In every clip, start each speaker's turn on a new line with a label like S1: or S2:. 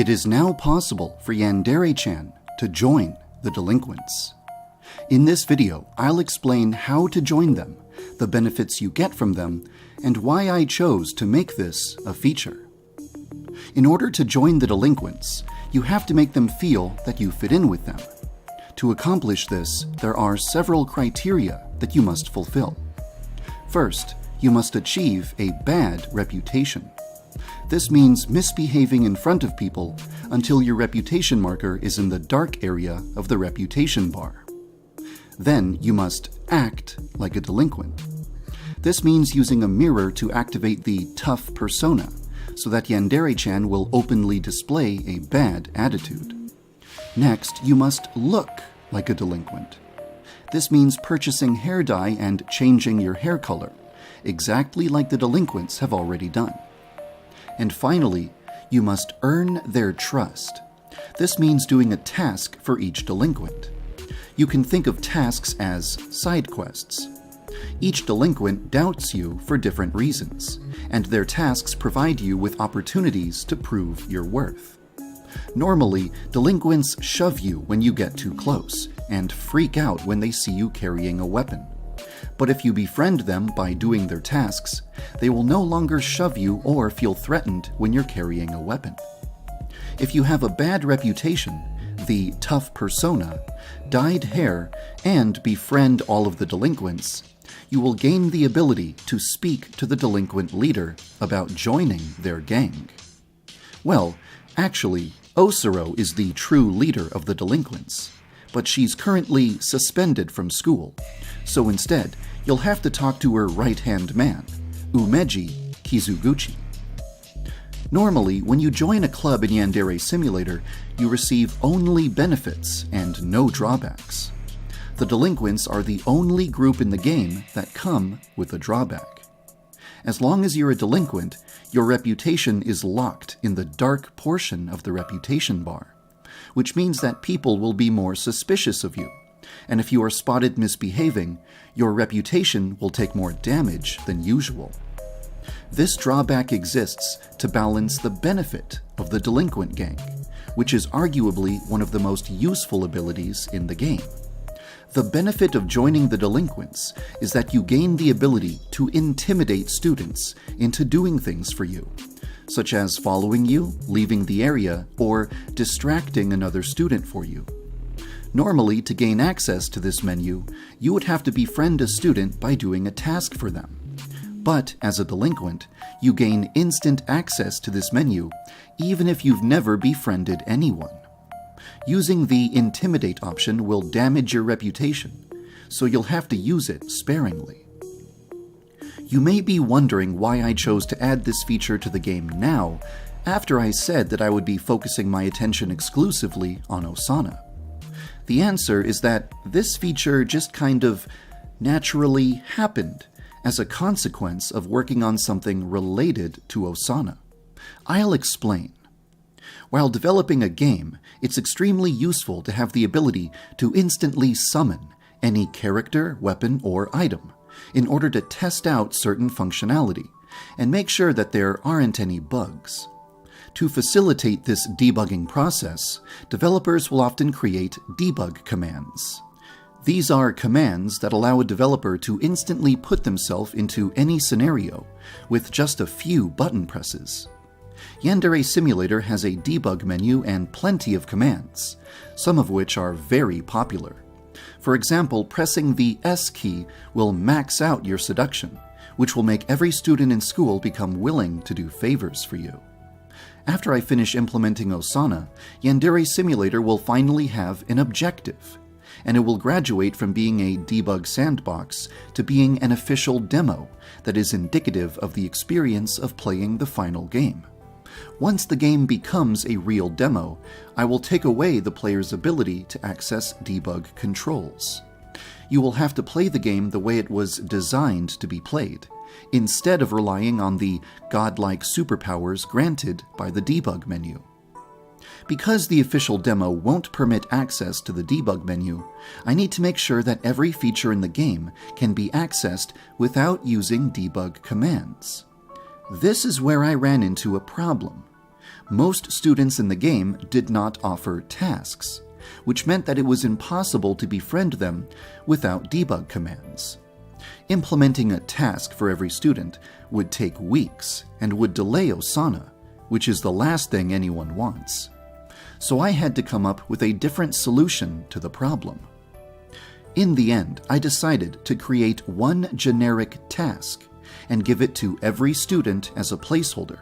S1: It is now possible for Yandere-chan to join the delinquents. In this video, I'll explain how to join them, the benefits you get from them, and why I chose to make this a feature. In order to join the delinquents, you have to make them feel that you fit in with them. To accomplish this, there are several criteria that you must fulfill. First, you must achieve a bad reputation. This means misbehaving in front of people until your reputation marker is in the dark area of the reputation bar. Then you must act like a delinquent. This means using a mirror to activate the tough persona, so that Yandere-chan will openly display a bad attitude. Next, you must look like a delinquent. This means purchasing hair dye and changing your hair color, exactly like the delinquents have already done. And finally, you must earn their trust. This means doing a task for each delinquent. You can think of tasks as side quests. Each delinquent doubts you for different reasons, and their tasks provide you with opportunities to prove your worth. Normally, delinquents shove you when you get too close, and freak out when they see you carrying a weapon. But if you befriend them by doing their tasks, they will no longer shove you or feel threatened when you're carrying a weapon. If you have a bad reputation, the tough persona, dyed hair, and befriend all of the delinquents, you will gain the ability to speak to the delinquent leader about joining their gang. Well, actually, Osuro is the true leader of the delinquents, but she's currently suspended from school, so instead, you'll have to talk to her right-hand man, Umeji Kizuguchi. Normally, when you join a club in Yandere Simulator, you receive only benefits and no drawbacks. The delinquents are the only group in the game that come with a drawback. As long as you're a delinquent, your reputation is locked in the dark portion of the reputation bar, which means that people will be more suspicious of you, and if you are spotted misbehaving, your reputation will take more damage than usual. This drawback exists to balance the benefit of the delinquent gang, which is arguably one of the most useful abilities in the game. The benefit of joining the delinquents is that you gain the ability to intimidate students into doing things for you, such as following you, leaving the area, or distracting another student for you. Normally, to gain access to this menu, you would have to befriend a student by doing a task for them. But as a delinquent, you gain instant access to this menu, even if you've never befriended anyone. Using the Intimidate option will damage your reputation, so you'll have to use it sparingly. You may be wondering why I chose to add this feature to the game now, after I said that I would be focusing my attention exclusively on Osana. The answer is that this feature just kind of naturally happened as a consequence of working on something related to Osana. I'll explain. While developing a game, it's extremely useful to have the ability to instantly summon any character, weapon, or item in order to test out certain functionality and make sure that there aren't any bugs. To facilitate this debugging process, developers will often create debug commands. These are commands that allow a developer to instantly put themselves into any scenario with just a few button presses. Yandere Simulator has a debug menu and plenty of commands, some of which are very popular. For example, pressing the S key will max out your seduction, which will make every student in school become willing to do favors for you. After I finish implementing Osana, Yandere Simulator will finally have an objective, and it will graduate from being a debug sandbox to being an official demo that is indicative of the experience of playing the final game. Once the game becomes a real demo, I will take away the player's ability to access debug controls. You will have to play the game the way it was designed to be played, instead of relying on the godlike superpowers granted by the debug menu. Because the official demo won't permit access to the debug menu, I need to make sure that every feature in the game can be accessed without using debug commands. This is where I ran into a problem. Most students in the game did not offer tasks, which meant that it was impossible to befriend them without debug commands. Implementing a task for every student would take weeks and would delay Osana, which is the last thing anyone wants. So I had to come up with a different solution to the problem. In the end, I decided to create one generic task and give it to every student as a placeholder.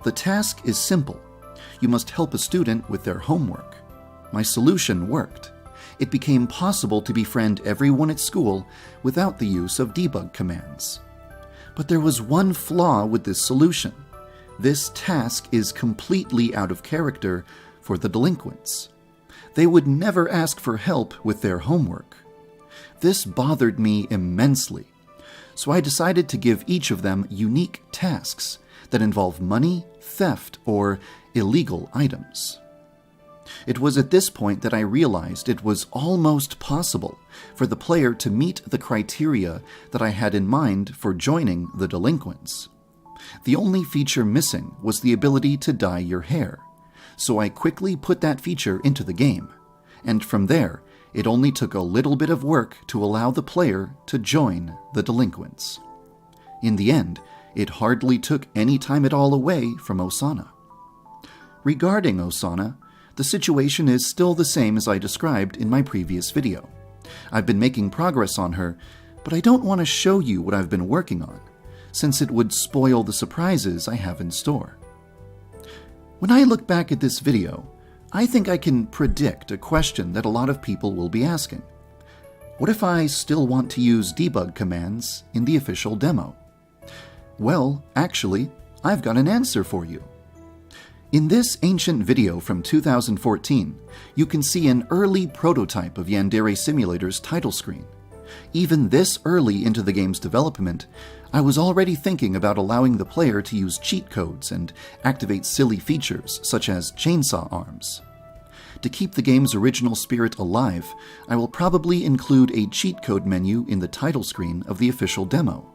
S1: The task is simple. You must help a student with their homework. My solution worked. It became possible to befriend everyone at school without the use of debug commands. But there was one flaw with this solution. This task is completely out of character for the delinquents. They would never ask for help with their homework. This bothered me immensely, so I decided to give each of them unique tasks that involve money, theft, or illegal items. It was at this point that I realized it was almost possible for the player to meet the criteria that I had in mind for joining the delinquents. The only feature missing was the ability to dye your hair, so I quickly put that feature into the game, and from there, it only took a little bit of work to allow the player to join the delinquents. In the end, it hardly took any time at all away from Osana. Regarding Osana, the situation is still the same as I described in my previous video. I've been making progress on her, but I don't want to show you what I've been working on, since it would spoil the surprises I have in store. When I look back at this video, I think I can predict a question that a lot of people will be asking. What if I still want to use debug commands in the official demo? Well, actually, I've got an answer for you. In this ancient video from 2014, you can see an early prototype of Yandere Simulator's title screen. Even this early into the game's development, I was already thinking about allowing the player to use cheat codes and activate silly features such as chainsaw arms. To keep the game's original spirit alive, I will probably include a cheat code menu in the title screen of the official demo.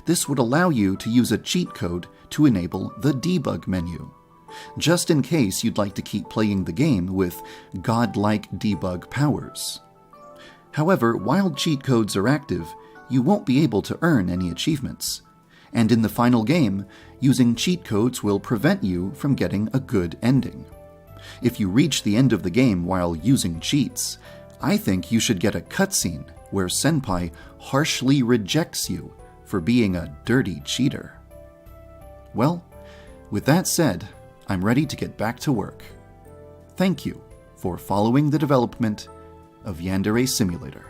S1: This would allow you to use a cheat code to enable the debug menu, just in case you'd like to keep playing the game with godlike debug powers. However, while cheat codes are active, you won't be able to earn any achievements. And in the final game, using cheat codes will prevent you from getting a good ending. If you reach the end of the game while using cheats, I think you should get a cutscene where Senpai harshly rejects you for being a dirty cheater. Well, with that said, I'm ready to get back to work. Thank you for following the development of Yandere Simulator.